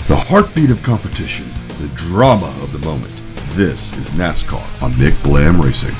The heartbeat of competition, the drama of the moment. This is NASCAR on Mick Blam Racing.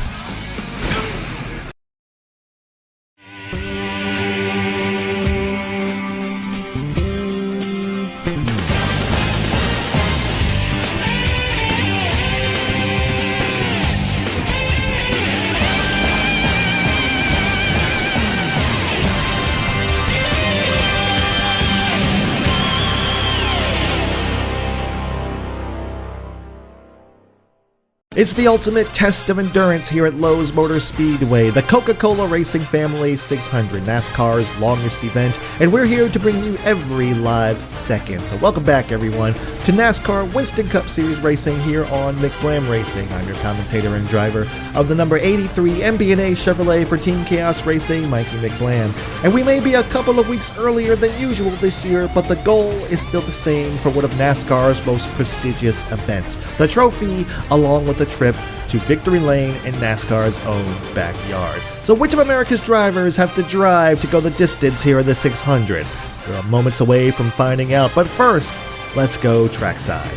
It's the ultimate test of endurance here at Lowe's Motor Speedway, the Coca Cola Racing Family 600, NASCAR's longest event, and we're here to bring you every live second. So welcome back, everyone, to NASCAR Winston Cup Series Racing here on Mick Blam Racing. I'm your commentator and driver of the number 83 MB&A Chevrolet for Team KAOS Racing, Mikey McBlam. And we may be a couple of weeks earlier than usual this year, but the goal is still the same for one of NASCAR's most prestigious events, the trophy, along with the trip to Victory Lane in NASCAR's own backyard. So which of America's drivers have to drive to go the distance here in the 600? We're moments away from finding out, but first, let's go trackside.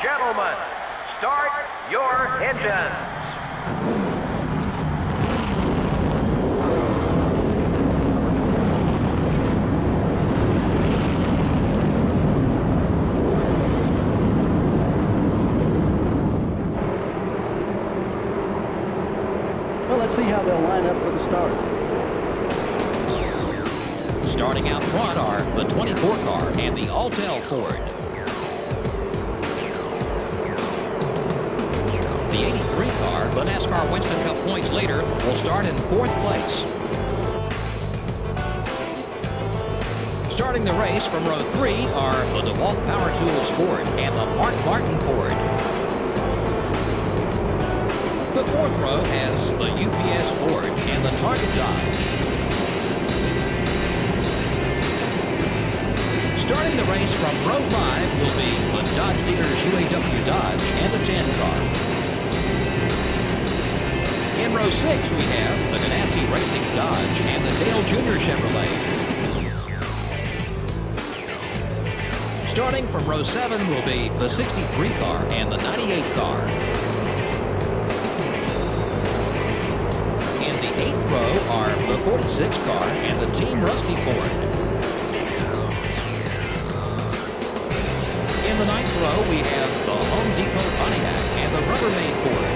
Gentlemen, start your engines. Well, let's see how they'll line up for the start. Starting out front are the 24 car and the Alltel Ford. The 83 car, the NASCAR Winston Cup points leader, will start in 4th place. Starting the race from row 3 are the DeWalt Power Tools Ford and the Mark Martin Ford. The 4th row has the UPS Ford and the Target Dodge. Starting the race from row 5 will be the Dodge Dealers UAW Dodge and the 10 car. In row 6, we have the Ganassi Racing Dodge and the Dale Jr. Chevrolet. Starting from row 7 will be the 63 car and the 98 car. In the 8th row are the 46 car and the Team Rusty Ford. In the 9th row, we have the Home Depot Pontiac and the Rubbermaid Ford.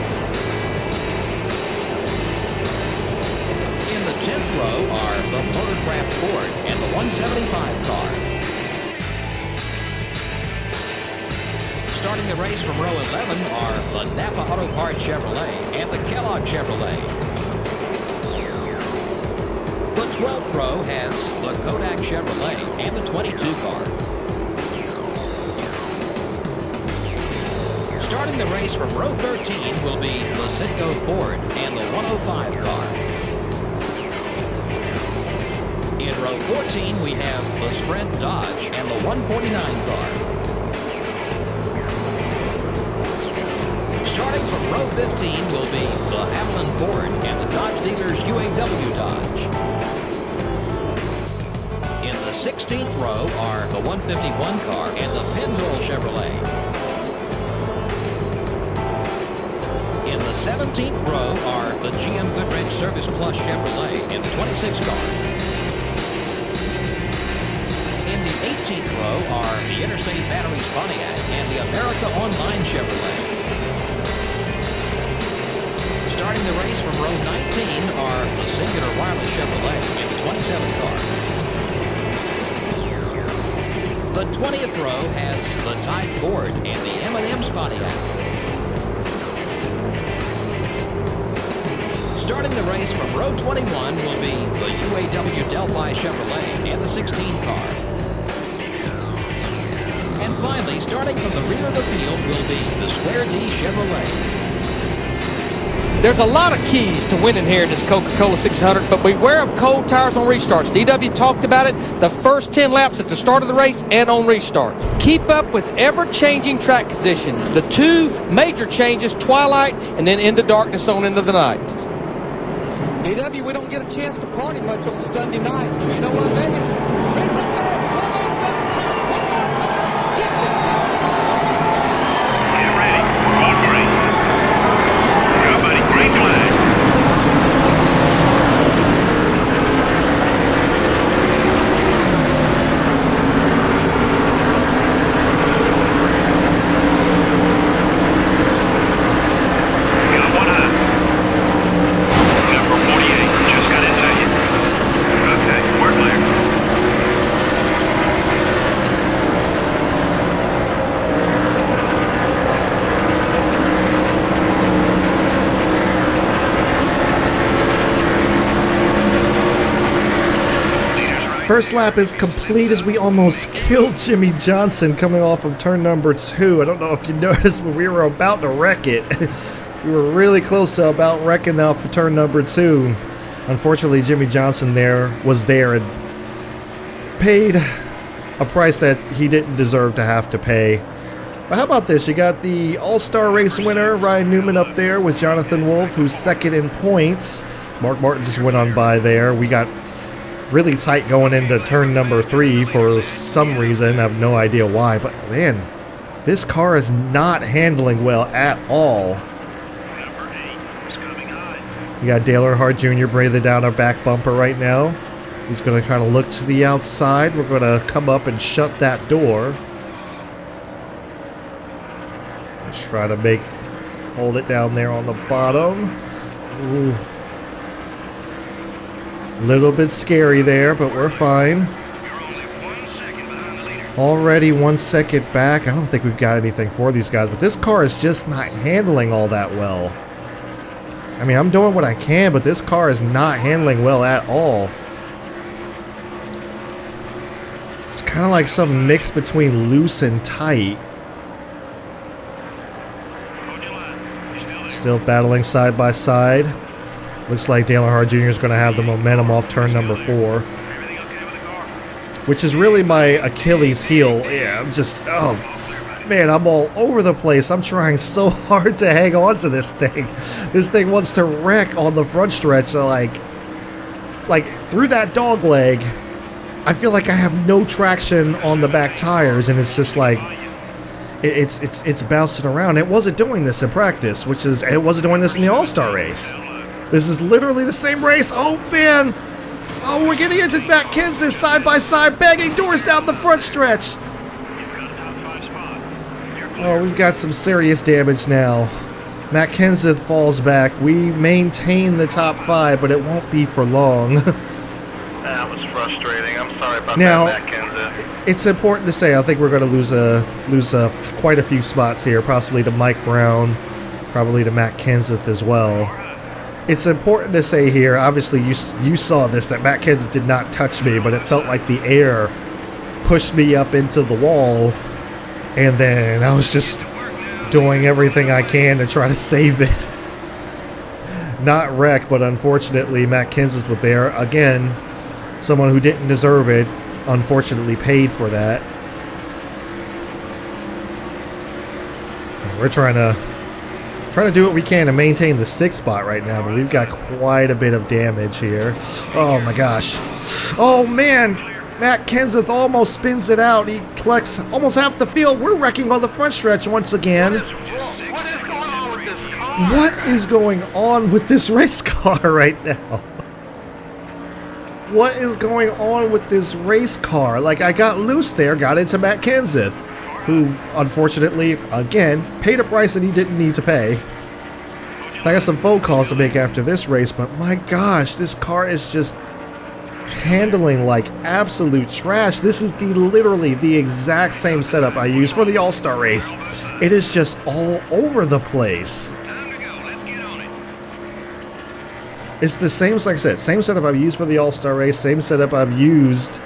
In the 10th row are the Motorcraft Ford and the 175 car. Starting the race from row 11 are the Napa Auto Parts Chevrolet and the Kellogg Chevrolet. The 12th row has the Kodak Chevrolet and the 22 car. Starting the race from row 13 will be the Citgo Ford and the 105 car. In row 14, we have the Sprint Dodge and the 149 car. Starting from row 15 will be the Haviland Ford and the Dodge Dealers UAW Dodge. In the 16th row are the 151 car and the Pennzoil Chevrolet. In the 17th row are the GM Goodrich Service Plus Chevrolet and the 26 car. In the 18th row are the Interstate Batteries Pontiac and the America Online Chevrolet. Starting the race from row 19 are the Singular Wireless Chevrolet and the 27 car. The 20th row has the Tide Ford and the M&M's Pontiac. Starting the race from row 21 will be the UAW Delphi Chevrolet and the 16 car. And finally, starting from the rear of the field will be the Square D Chevrolet. There's a lot of keys to winning here in this Coca Cola 600, but beware of cold tires on restarts. DW talked about it the first 10 laps at the start of the race and on restart. Keep up with ever-changing track conditions. The two major changes, twilight and then into darkness on into the night. DW, we don't get a chance to party much on Sunday night, so you know what, baby? Reach up there, pull those buttons up one more time, get the sound out of the race. Get ready. Roll green. Go, buddy. Green flag. Got one up. Number 48 just got into you. Okay, we're clear. First lap is complete as we almost killed Jimmy Johnson coming off of turn number 2. I don't know if you noticed, but we were about to wreck it. We were really close to about wrecking off of turn number 2. Unfortunately, Jimmy Johnson was there and paid a price that he didn't deserve to have to pay. But how about this? You got the All-Star Race winner, Ryan Newman, up there with Jonathan Wolf, who's second in points. Mark Martin just went on by there. We got really tight going into turn number 3 for some reason. I have no idea why, but man, this car is not handling well at all. We got Dale Earnhardt Jr. breathing down our back bumper right now. He's going to kind of look to the outside. We're going to come up and shut that door. Try to hold it down there on the bottom. Ooh. Little bit scary there, but we're fine. Already 1 second back. I don't think we've got anything for these guys, but this car is just not handling all that well. I mean, I'm doing what I can, but this car is not handling well at all. It's kind of like some mix between loose and tight. Still battling side by side. Looks like Dale Earnhardt Jr. is going to have the momentum off turn number 4. Which is really my Achilles heel. Yeah, I'm just, oh, man, I'm all over the place. I'm trying so hard to hang on to this thing. This thing wants to wreck on the front stretch. So like through that dog leg, I feel like I have no traction on the back tires, and it's just like, it's bouncing around. It wasn't doing this in practice, it wasn't doing this in the All-Star race. This is literally the same race. Oh, man. Oh, we're getting into Matt Kenseth side by side, banging doors down the front stretch. Oh, we've got some serious damage now. Matt Kenseth falls back. We maintain the top 5, but it won't be for long. That was frustrating. I'm sorry about now, that, Matt Kenseth. It's important to say, I think we're going to lose quite a few spots here, possibly to Mike Brown, probably to Matt Kenseth as well. It's important to say here, obviously you saw this, that Matt Kenseth did not touch me, but it felt like the air pushed me up into the wall, and then I was just doing everything I can to try to save it. Not wreck, but unfortunately Matt Kenseth was there. Again, someone who didn't deserve it, unfortunately paid for that. So we're trying to do what we can to maintain the 6th spot right now, but we've got quite a bit of damage here. Oh my gosh. Oh man, Matt Kenseth almost spins it out. He collects almost half the field. We're wrecking on the front stretch once again. What is going on with this car? What is going on with this race car right now? What is going on with this race car? Like, I got loose there, got into Matt Kenseth, who, unfortunately, again, paid a price that he didn't need to pay. So I got some phone calls to make after this race, but my gosh, this car is just handling like absolute trash. This is literally the exact same setup I used for the All-Star race. It is just all over the place. It's the same, like I said, same setup I've used for the All-Star race, same setup I've used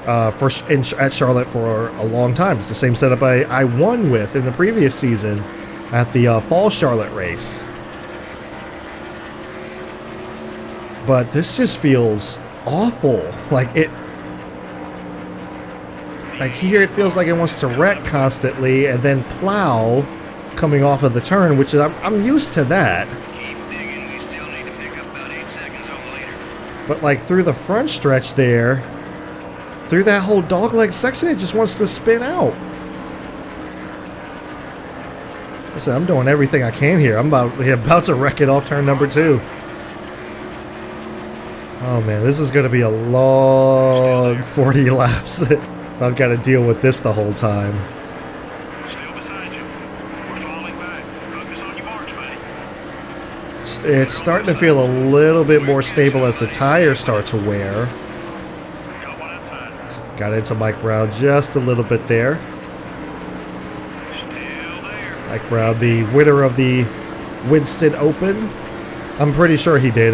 at Charlotte for a long time. It's the same setup I won with in the previous season at the Fall Charlotte race. But this just feels awful. Like here it feels like it wants to wreck constantly and then plow coming off of the turn, which is, I'm used to that. Keep digging. We still need to pick up about 8 seconds on the leader. But like through the front stretch there, through that whole dogleg section, it just wants to spin out. Listen, I'm doing everything I can here. I'm about to wreck it off turn number 2. Oh man, this is going to be a long 40 laps if I've got to deal with this the whole time. Still beside you. We're falling back. Focus on your march, buddy. It's starting to feel a little bit more stable as the tires start to wear. Got one outside. Got into Mike Brown just a little bit there. Still there. Mike Brown, the winner of the Winston Open. I'm pretty sure he did.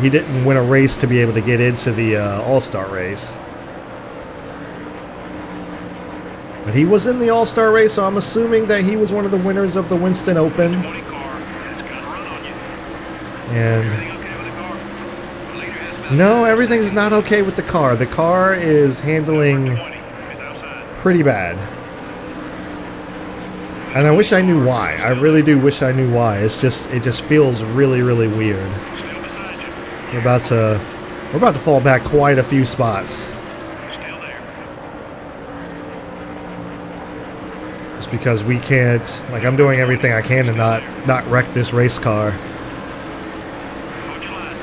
He didn't win a race to be able to get into the All-Star race. But he was in the All-Star race, so I'm assuming that he was one of the winners of the Winston Open. 20 car. It's gonna run on you. And Everything okay with the car? The leader has about no, everything's not okay with the car. The car is handling 20. He's outside. pretty bad. And I wish I knew why. I really do wish I knew why. It just feels really, really weird. Still beside you. We're about to fall back quite a few spots. Still there. Just because we can't, like, I'm doing everything I can to not wreck this race car. Hold your line.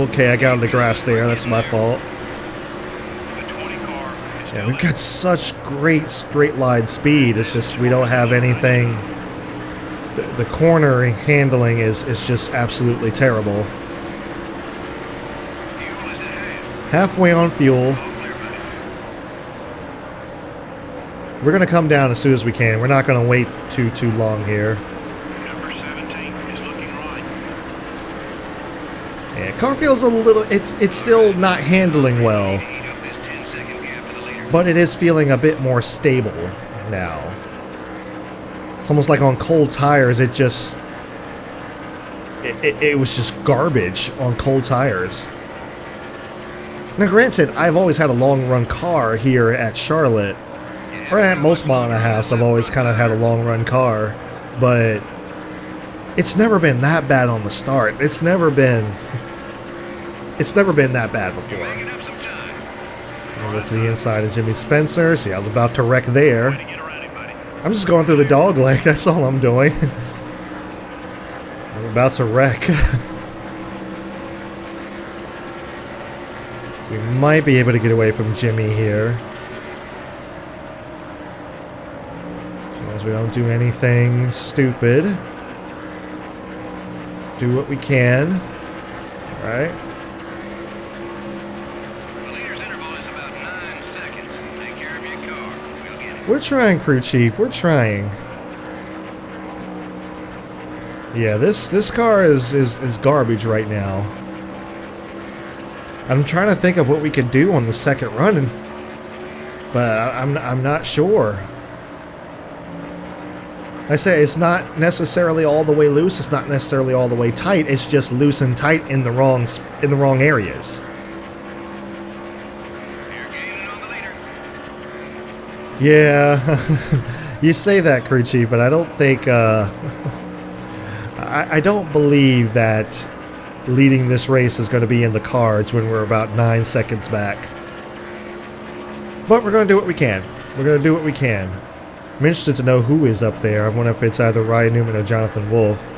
Okay, I got on the grass there. That's my fault. The 20 car is Yeah, still we've got such great straight line speed. It's just we don't have anything. The corner handling is just absolutely terrible. there. Fuel is at hand. Halfway on fuel. All clear, buddy. We're gonna come down as soon as we can. We're not gonna wait too long here. Number 17 is looking right. Yeah, car feels a little. It's still not handling well, Eat up this 10-second gap for the leader. but it is feeling a bit more stable now. It's almost like on cold tires. It was just garbage on cold tires. Now, granted, I've always had a long run car here at Charlotte, or at most mile and a half. I've always kind of had a long run car, but it's never been that bad on the start. It's never been that bad before. Making up some time. I'll look to the inside of Jimmy Spencer. See, I was about to wreck there. Way to get around him, buddy. I'm just going through the dog leg. That's all I'm doing. I'm about to wreck. So we might be able to get away from Jimmy here. As long as we don't do anything stupid. Do what we can. Alright. The leader's interval is about 9 seconds. Take care of your car. We'll get it. We're trying, crew chief. We're trying. Yeah, this car is garbage right now. I'm trying to think of what we could do on the second run, but I'm not sure. I say it's not necessarily all the way loose. It's not necessarily all the way tight. It's just loose and tight in the wrong areas. You're gaining on the leader. Yeah, you say that, crew chief, but I don't think. I don't believe that leading this race is going to be in the cards when we're about 9 seconds back. But we're going to do what we can. We're going to do what we can. I'm interested to know who is up there. I wonder if it's either Ryan Newman or Jonathan Wolf.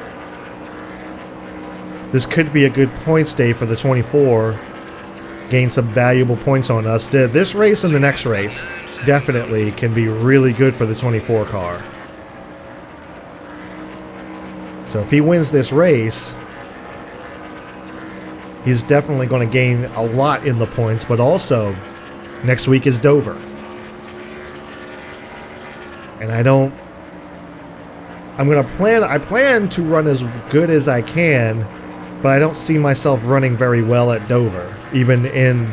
This could be a good points day for the 24. Gain some valuable points on us. This race and the next race definitely can be really good for the 24 car. So if he wins this race, he's definitely going to gain a lot in the points, but also next week is Dover. And I plan to run as good as I can, but I don't see myself running very well at Dover, even in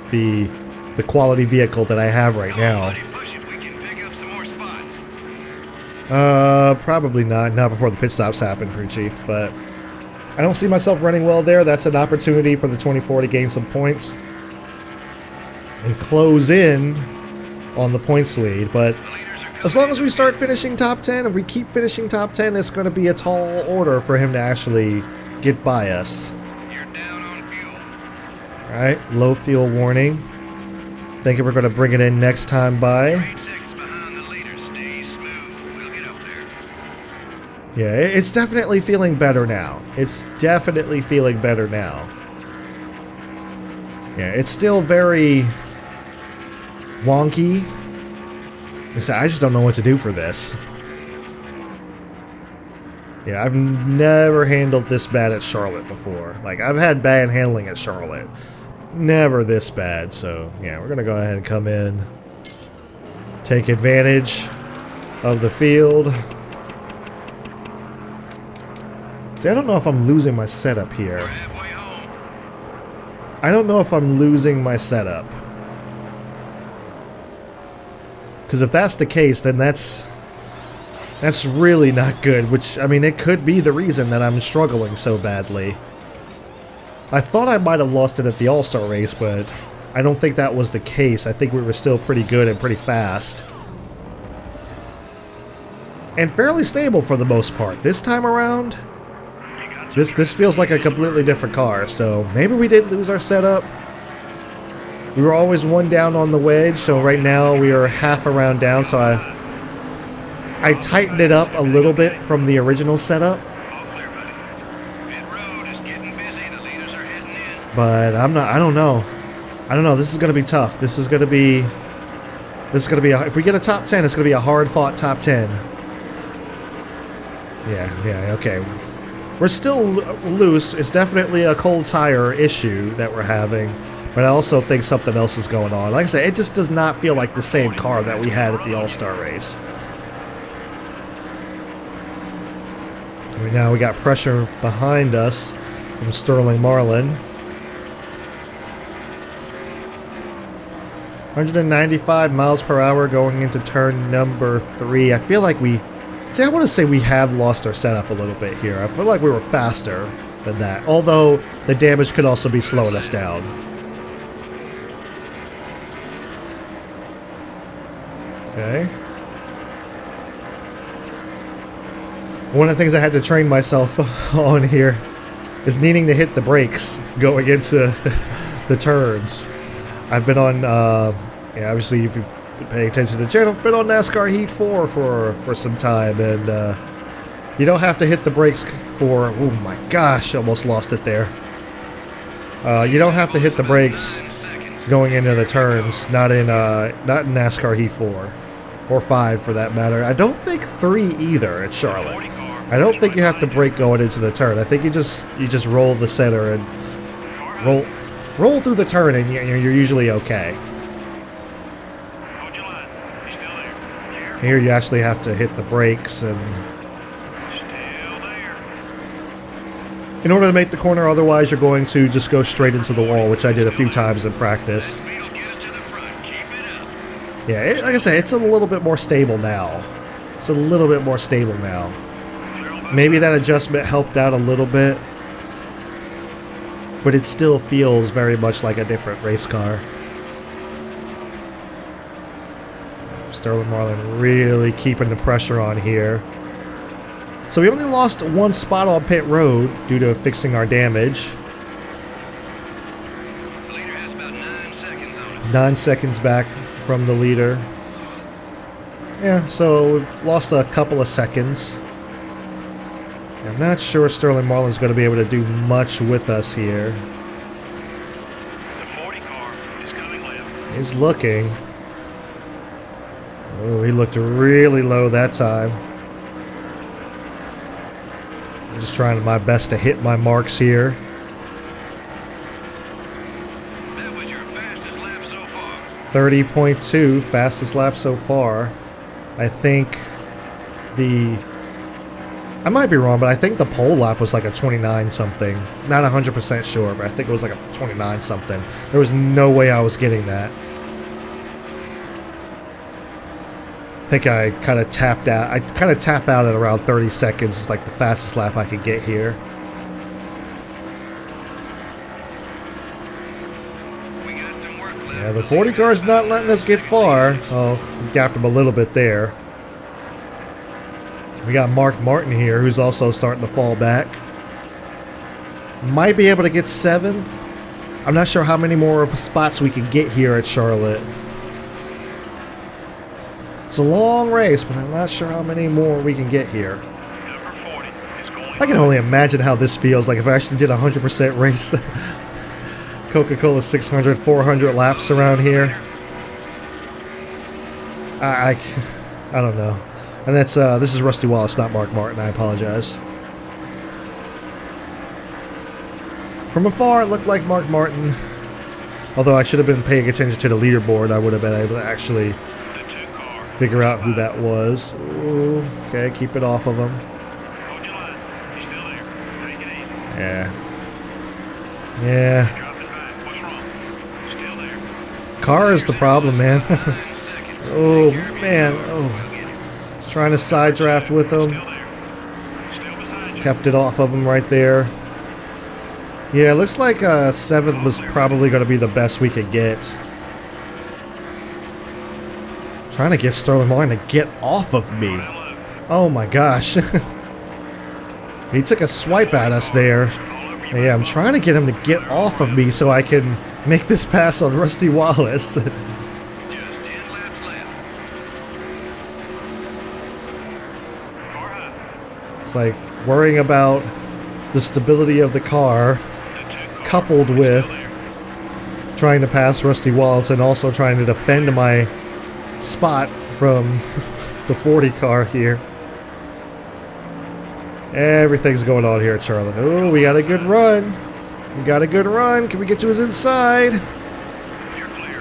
the quality vehicle that I have right now. Buddy, push it. We can pick up some more spots. Probably not before the pit stops happen, crew chief, but I don't see myself running well there. That's an opportunity for the 24 to gain some points and close in on the points lead. But as long as we start finishing top 10, if we keep finishing top 10, it's going to be a tall order for him to actually get by us. You're down on fuel. Alright, low fuel warning. Thinking we're going to bring it in next time by. 8 seconds behind the leader. Stay smooth. We'll get up there. Yeah, it's definitely feeling better now. It's definitely feeling better now. Yeah, it's still very wonky. I just don't know what to do for this. Yeah, I've never handled this bad at Charlotte before. Like, I've had bad handling at Charlotte. Never this bad, so yeah, we're gonna go ahead and come in. Take advantage of the field. See, I don't know if I'm losing my setup here. Halfway home. I don't know if I'm losing my setup. Because if that's the case, then that's really not good, which, I mean, it could be the reason that I'm struggling so badly. I thought I might have lost it at the All-Star race, but I don't think that was the case. I think we were still pretty good and pretty fast. And fairly stable for the most part. This time around, this feels like a completely different car, so maybe we did lose our setup. We were always one down on the wedge, so right now we are half a round down, so I tightened it up a little bit from the original setup. All clear, buddy. Pit road is getting busy. The leaders are heading in. But I don't know. This is going to be tough. This is going to be if we get a top 10, it's going to be a hard-fought top 10. Yeah, okay. We're still loose. It's definitely a cold tire issue that we're having. But I also think something else is going on. Like I said, it just does not feel like the same car that we had at the All-Star race. Now we got pressure behind us from Sterling Marlin. 195 miles per hour going into turn number 3. I feel like I want to say we have lost our setup a little bit here. I feel like we were faster than that. Although the damage could also be slowing us down. Okay. One of the things I had to train myself on here is needing to hit the brakes going into the turns. I've been on, obviously if you've been paying attention to the channel, been on NASCAR Heat 4 for some time, and you don't have to hit the brakes for, oh my gosh, almost lost it there. You don't have to hit the brakes going into the turns, not in NASCAR Heat 4. Or 5 for that matter. I don't think 3 either at Charlotte. I don't think you have to brake going into the turn. I think you just roll the center and roll through the turn, and you're usually okay. Hold your line. He's still there. Here you actually have to hit the brakes and Still there. in order to make the corner, otherwise you're going to just go straight into the wall, which I did a few times in practice. Speed'll get us to the front. Keep it up. Yeah, like I say, it's a little bit more stable now. It's a little bit more stable now. Maybe that adjustment helped out a little bit, but it still feels very much like a different race car. Sterling Marlin really keeping the pressure on here. So we only lost 1 spot on pit road due to fixing our damage. The leader has about 9 seconds on it. 9 seconds back from the leader. Yeah, so we've lost a couple of seconds. I'm not sure Sterling Marlin's going to be able to do much with us here. The 40 car is coming left. He's looking. Oh, he looked really low that time. I'm just trying my best to hit my marks here. That was your fastest lap so far. 30.2, fastest lap so far. I think I might be wrong, but I think the pole lap was like a 29 something. Not 100% sure, but I think it was like a 29 something. There was no way I was getting that. I think I kind of tapped out. I kind of tap out at around 30 seconds. It's like the fastest lap I could get here. the 40 car's not letting us get far. Oh, we gapped him a little bit there. We got Mark Martin here, who's also starting to fall back. Might be able to get 7th. I'm not sure how many more spots we can get here at Charlotte. It's a long race, but I'm not sure how many more we can get here. I can only imagine how this feels like if I actually did a 100% race. Coca Cola 600, 400 laps around here. I don't know. And that's this is Rusty Wallace, not Mark Martin. I apologize. From afar, it looked like Mark Martin. Although I should have been paying attention to the leaderboard, I would have been able to actually figure out who that was. Ooh, okay, keep it off of him. Yeah. Yeah. Car is the problem, man. Oh, man. Oh. He's trying to side draft with him. Kept it off of him right there. Yeah, it looks like 7th was probably going to be the best we could get. Trying to get Sterling Martin to get off of me. Oh my gosh. He took a swipe at us there. Yeah, I'm trying to get him to get off of me so I can make this pass on Rusty Wallace. It's like worrying about the stability of the car coupled with trying to pass Rusty Wallace and also trying to defend my spot from the 40 car here. Everything's going on here at Charlotte. Oh, we got a good run. We got a good run. Can we get to his inside?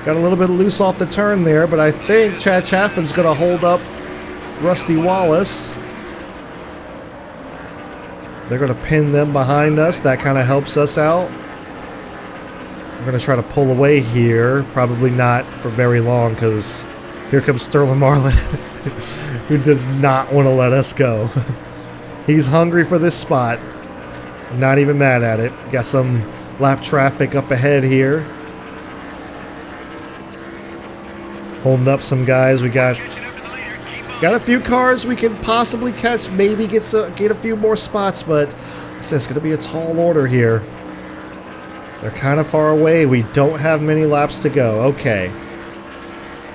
Got a little bit loose off the turn there, but I think Chad Chaffin's going to hold up Rusty Wallace. They're going to pin them behind us. That kind of helps us out. We're going to try to pull away here. Probably not for very long because here comes Sterling Marlin, who does not want to let us go. He's hungry for this spot. Not even mad at it. Got some lap traffic up ahead here. Holding up some guys. We got a few cars we can possibly catch. Maybe get a few more spots, but it's going to be a tall order here. They're kind of far away. We don't have many laps to go. Okay.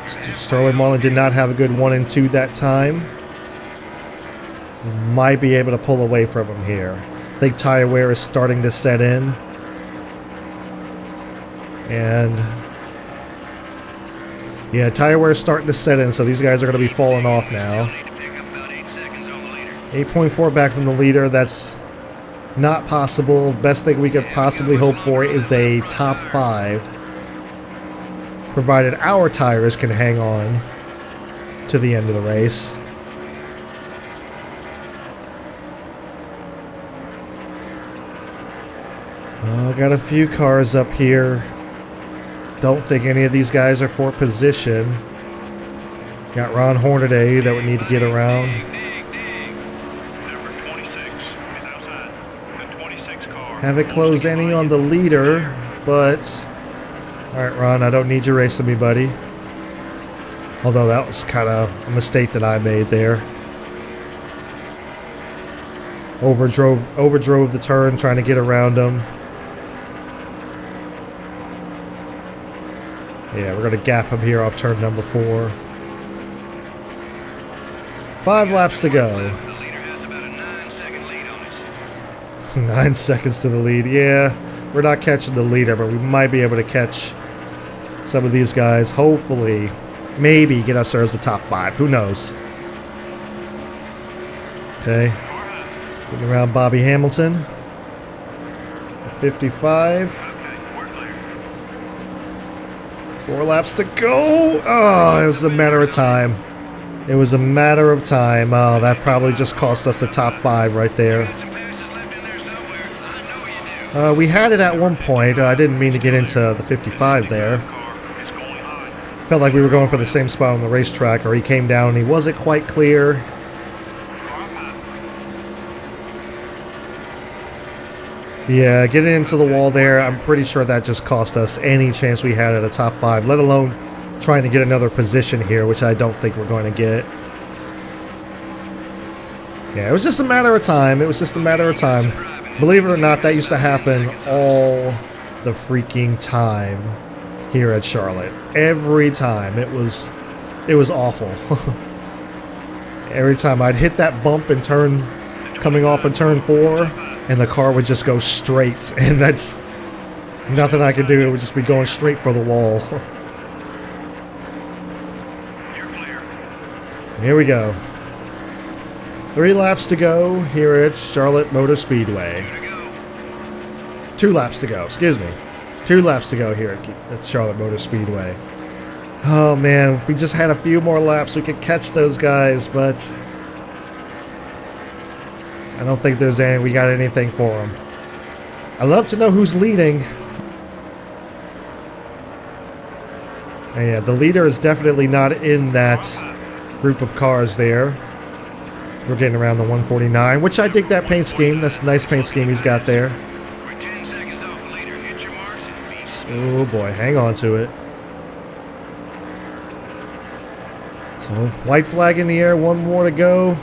Sterling Marlin did not have a good 1 and 2 that time. Might be able to pull away from him here. I think tire wear is starting to set in. And yeah, tire wear is starting to set in, so these guys are going to be falling off now. 8.4 back from the leader. That's not possible. Best thing we could possibly hope for is a top 5. Provided our tires can hang on to the end of the race. Got a few cars up here. Don't think any of these guys are for position. Got Ron Hornaday that we need to get around. Haven't closed any on the leader, but alright, Ron, I don't need you racing me, buddy. Although that was kind of a mistake that I made there. Overdrove the turn, trying to get around him. Yeah, we're going to gap him here off turn number 4. 5 laps to go. 9 seconds to the lead. Yeah, we're not catching the leader, but we might be able to catch some of these guys. Hopefully, maybe get ourselves the top 5. Who knows? Okay. Getting around Bobby Hamilton. 55. 4 laps to go. Oh, it was a matter of time. It was a matter of time. Oh, that probably just cost us the top 5 right there. We had it at one point. I didn't mean to get into the 55 there. Felt like we were going for the same spot on the racetrack, or he came down and he wasn't quite clear. Yeah, getting into the wall there, I'm pretty sure that just cost us any chance we had at a top 5, let alone trying to get another position here, which I don't think we're going to get. Yeah, it was just a matter of time. It was just a matter of time. Believe it or not, that used to happen all the freaking time here at Charlotte. Every time. It was awful. Every time I'd hit that bump and turn, coming off of turn 4, and the car would just go straight, and that's nothing I could do. It would just be going straight for the wall. Here we go. 3 laps to go here at Charlotte Motor Speedway. 2 laps to go, excuse me. 2 laps to go here at Charlotte Motor Speedway. Oh man, if we just had a few more laps, we could catch those guys, but I don't think we got anything for them. I'd love to know who's leading. And yeah, the leader is definitely not in that group of cars there. We're getting around the 149, which I dig that paint scheme. That's a nice paint scheme he's got there. Oh boy, hang on to it. So, white flag in the air, 1 more to go.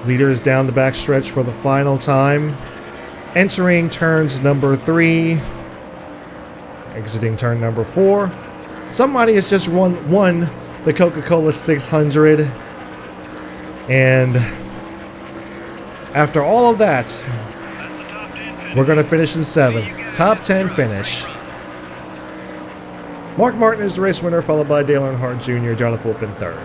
Leader is down the back stretch for the final time. Entering turns number 3. Exiting turn number 4. Somebody has just won the Coca Cola 600. And after all of that, we're going to finish in 7th. Top 10 finish. Mark Martin is the race winner, followed by Dale Earnhardt Jr., Jonathan Wolf in 3rd.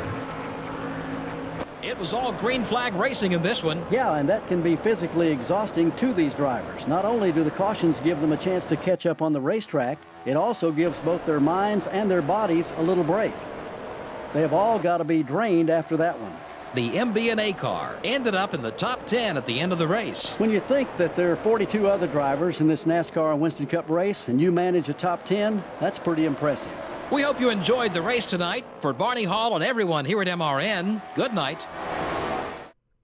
It was all green flag racing in this one. Yeah, and that can be physically exhausting to these drivers. Not only do the cautions give them a chance to catch up on the racetrack, it also gives both their minds and their bodies a little break. They have all got to be drained after that one. The MB&A car ended up in the top 10 at the end of the race. When you think that there are 42 other drivers in this NASCAR and Winston Cup race and you manage a top 10, that's pretty impressive. We hope you enjoyed the race tonight. For Barney Hall and everyone here at MRN, good night.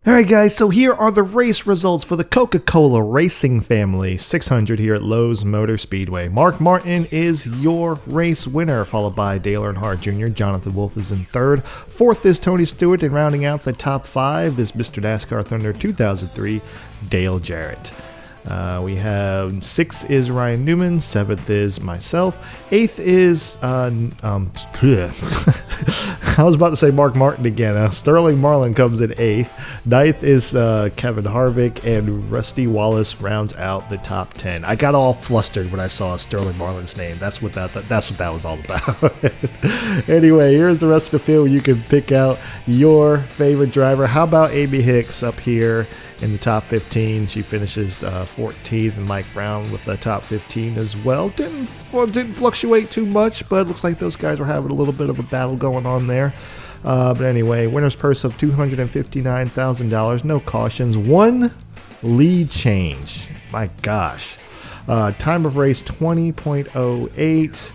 Alright guys, so here are the race results for the Coca Cola Racing Family 600 here at Lowe's Motor Speedway. Mark Martin is your race winner, followed by Dale Earnhardt Jr. Jonathan Wolf is in 3rd. 4th is Tony Stewart, and rounding out the top 5 is Mr. NASCAR Thunder 2003, Dale Jarrett. We have 6th is Ryan Newman, 7th is myself, 8th is I was about to say Mark Martin again. Sterling Marlin comes in 8th. 9th is Kevin Harvick, and Rusty Wallace rounds out the top 10. I got all flustered when I saw Sterling Marlin's name. That's what that was all about. Anyway, here's the rest of the field. You can pick out your favorite driver. How about Amy Hicks up here in the top 15? She finishes 14th, and Mike Brown with the top 15 as well. Didn't fluctuate too much, but it looks like those guys were having a little bit of a battle going on there. But anyway, winner's purse of $259,000, no cautions, 1 lead change. My gosh. Time of race 20.08.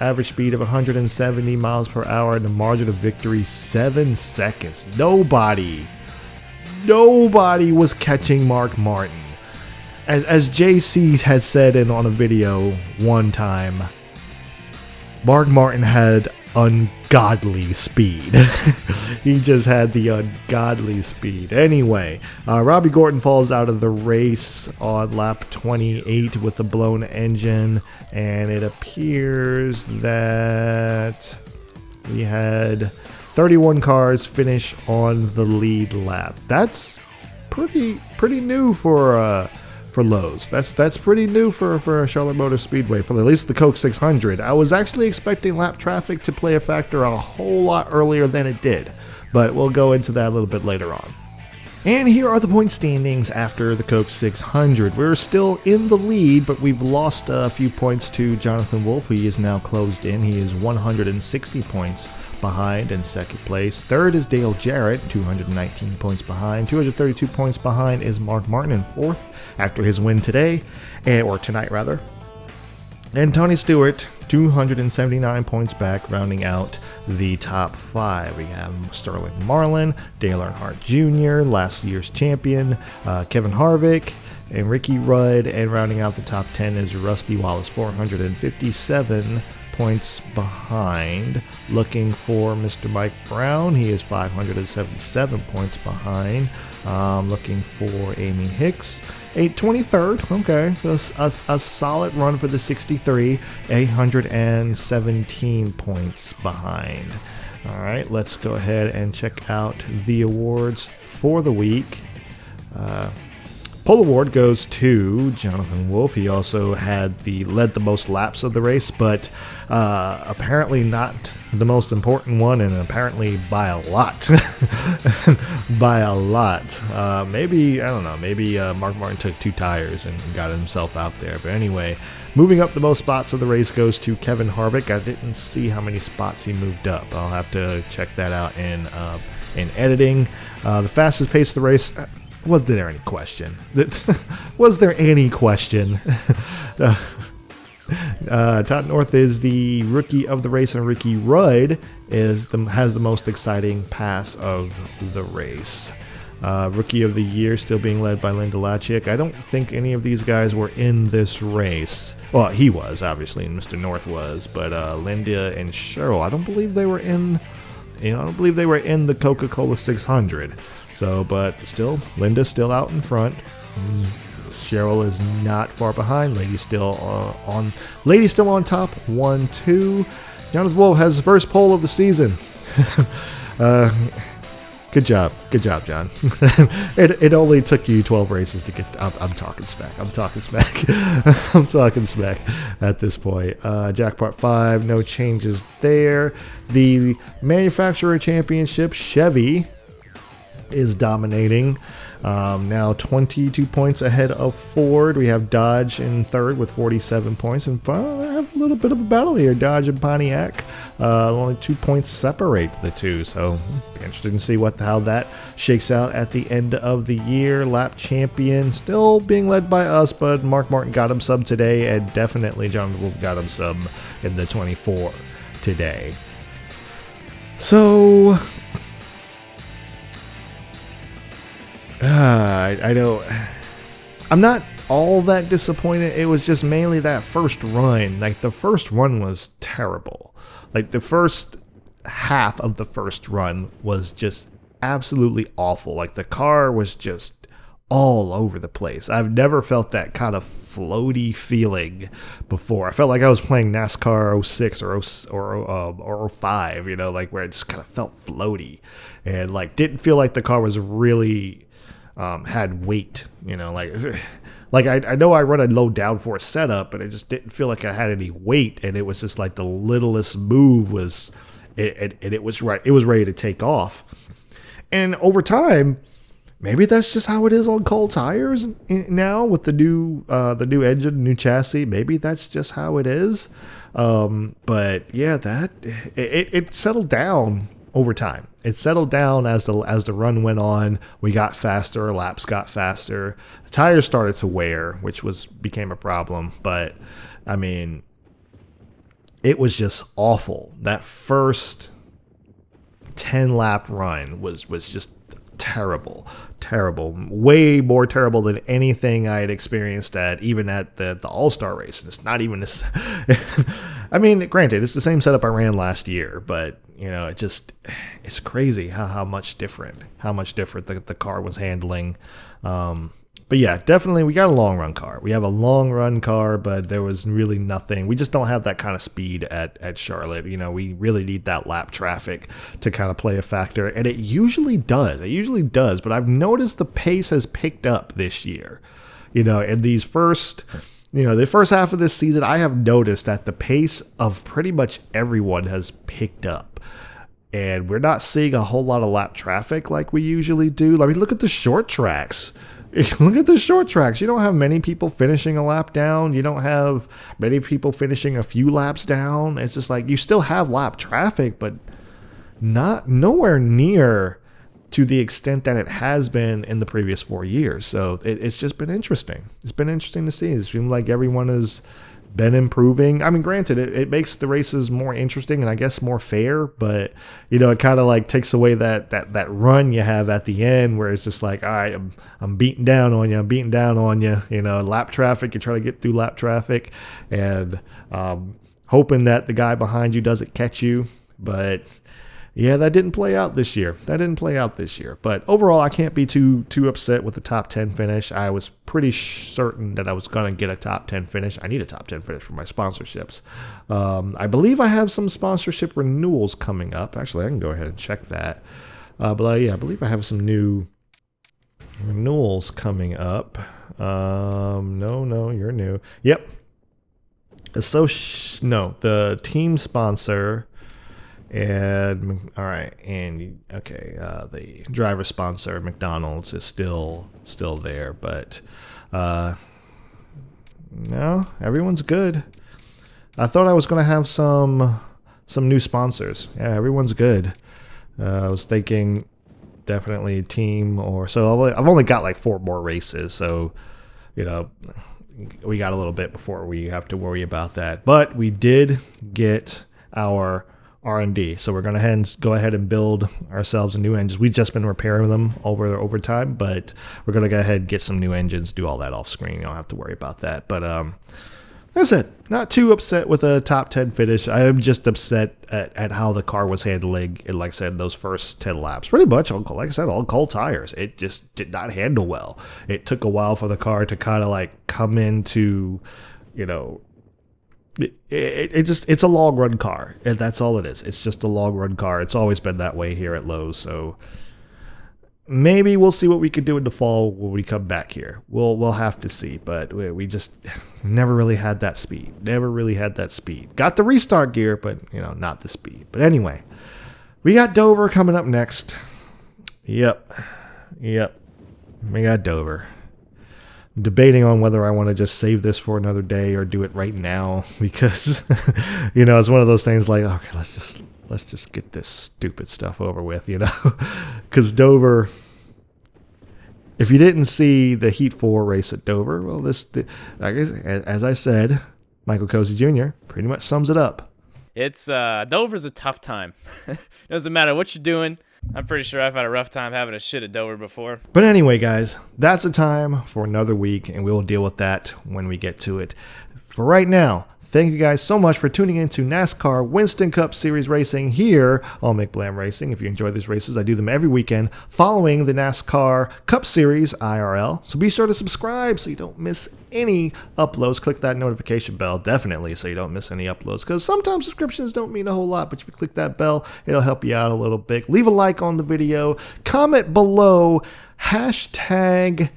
Average speed of 170 miles per hour, and the margin of victory 7 seconds. Nobody was catching Mark Martin. As JC had said on a video one time, Mark Martin had ungodly speed. He just had the ungodly speed. Anyway, Robbie Gordon falls out of the race on lap 28 with a blown engine, and it appears that we had 31 cars finish on the lead lap. That's pretty new for Lowe's. That's pretty new for Charlotte Motor Speedway, for at least the Coke 600. I was actually expecting lap traffic to play a factor a whole lot earlier than it did, but we'll go into that a little bit later on. And here are the point standings after the Coke 600. We're still in the lead, but we've lost a few points to Jonathan Wolf. He is now closed in. He is 160 points behind in 2nd place. 3rd is Dale Jarrett, 219 points behind. 232 points behind is Mark Martin in 4th after his win today, or tonight rather. And Tony Stewart 279 points back, rounding out the top 5. We have Sterling Marlin, Dale Earnhardt Jr., last year's champion, Kevin Harvick, and Ricky Rudd, and rounding out the top 10 is Rusty Wallace, 457 points behind. Looking for Mr. Mike Brown, he is 577 points behind. Looking for Amy Hicks, 23rd. Okay, a solid run for the 63, 817 points behind. All right, let's go ahead and check out the awards for the week. Pole award goes to Jonathan Wolf. He also led the most laps of the race, but apparently not the most important one, and apparently by a lot. By a lot. Maybe, I don't know, maybe Mark Martin took 2 tires and got himself out there. But anyway, moving up the most spots of the race goes to Kevin Harvick. I didn't see how many spots he moved up. I'll have to check that out in editing. The fastest pace of the race. Was there any question? Was there any question? Todd North is the rookie of the race, and Ricky Rudd has the most exciting pass of the race. Rookie of the year still being led by Linda Lachick. I don't think any of these guys were in this race. Well, he was, obviously, and Mr. North was, but Linda and Cheryl, I don't believe they were in. I don't believe they were in the Coca Cola 600. So, but still, Linda's still out in front. Cheryl is not far behind. Lady's still on top. 1-2. Jonathan Wolf has his first pole of the season. Good job, John. It only took you 12 races to get. I'm talking smack. I'm talking smack at this point. Jackpot 5, no changes there. The manufacturer championship, Chevy is dominating. Now 22 points ahead of Ford. We have Dodge in third with 47 points, and I have a little bit of a battle here. Dodge and Pontiac, only 2 points separate the two, so be interested to see how that shakes out at the end of the year. Lap champion still being led by us, but Mark Martin got him sub today, and definitely John Wolf got him sub in the 24 today. So I know I'm not all that disappointed. It was just mainly that first run. Like, the first run was terrible. Like, the first half of the first run was just absolutely awful. Like, the car was just all over the place. I've never felt that kind of floaty feeling before. I felt like I was playing NASCAR 06 or 05, you know, like where it just kind of felt floaty and like didn't feel like the car was really had weight, you know, like I know I run a low downforce setup, but it just didn't feel like I had any weight, and it was just like the littlest move was, it was right. It was ready to take off, and over time, maybe that's just how it is on cold tires now with the new engine, new chassis. Maybe that's just how it is. But yeah, it settled down over time. It settled down as the run went on. We got faster, laps got faster. The tires started to wear, which became a problem. But I mean, it was just awful. That first 10-lap run was just terrible, way more terrible than anything I had experienced at the All-Star race. And it's not even this. I mean, granted, it's the same setup I ran last year, but you know, it's crazy how much different the car was handling. But yeah, definitely we got a long run car. We have a long run car, but there was really nothing. We just don't have that kind of speed at Charlotte. You know, we really need that lap traffic to kind of play a factor, and it usually does. But I've noticed the pace has picked up this year. You know, in the first half of this season, I have noticed that the pace of pretty much everyone has picked up. And we're not seeing a whole lot of lap traffic like we usually do. I mean, look at the short tracks. You don't have many people finishing a lap down. You don't have many people finishing a few laps down. It's just like you still have lap traffic, but nowhere near to the extent that it has been in the previous 4 years. So it's just been interesting. It's been interesting to see. It seems like everyone is been improving. I mean, granted, it makes the races more interesting and I guess more fair, but you know, it kind of like takes away that run you have at the end where it's just like, all right, I'm beating down on you, you know, lap traffic, you try to get through lap traffic and hoping that the guy behind you doesn't catch you. But yeah, that didn't play out this year. But overall, I can't be too upset with the top 10 finish. I was pretty certain that I was going to get a top 10 finish. I need a top 10 finish for my sponsorships. I believe I have some sponsorship renewals coming up. Actually, I can go ahead and check that. Yeah, I believe I have some new renewals coming up. No, you're new. Yep. The team sponsor. And all right, and okay, the driver sponsor McDonald's is still there, but no, everyone's good. I thought I was gonna have some new sponsors. Yeah, everyone's good. I was thinking definitely team or so. I've only got like 4 more races, so you know we got a little bit before we have to worry about that. But we did get our R&D, so we're going to go ahead and build ourselves a new engines. We've just been repairing them over time, but we're going to go ahead and get some new engines, do all that off screen. You don't have to worry about that. But that's it. Not too upset with a top 10 finish. I am just upset at how the car was handling, like I said, those first 10 laps. Pretty much, like I said, all cold tires. It just did not handle well. It took a while for the car to kind of like come into, you know, it's a long run car, and that's all it is. It's just a long run car. It's always been that way here at Lowe's, so maybe we'll see what we can do in the fall when we come back here. We'll have to see, but we just never really had that speed. Got the restart gear, but you know, not the speed. But anyway, we got Dover coming up next. Yep, we got Dover. Debating on whether I want to just save this for another day or do it right now, because you know, it's one of those things like, okay, let's just get this stupid stuff over with, you know. Because Dover, if you didn't see the Heat 4 race at Dover, well, I guess, as I said, Michael Cozy Jr. pretty much sums it up. It's Dover's a tough time. Doesn't matter what you're doing. I'm pretty sure I've had a rough time having a shit at Dover before. But anyway, guys, that's the time for another week, and we will deal with that when we get to it. For right now, thank you guys so much for tuning in to NASCAR Winston Cup Series Racing here on McBlam Racing. If you enjoy these races, I do them every weekend following the NASCAR Cup Series IRL. So be sure to subscribe so you don't miss any uploads. Click that notification bell, definitely, so you don't miss any uploads. Because sometimes subscriptions don't mean a whole lot, but if you click that bell, it'll help you out a little bit. Leave a like on the video. Comment below. Hashtag...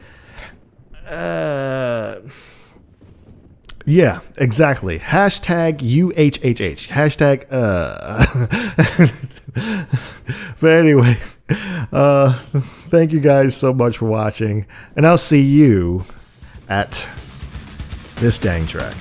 Yeah, exactly. Hashtag UHHH. Hashtag, But anyway, thank you guys so much for watching, and I'll see you at this dang track.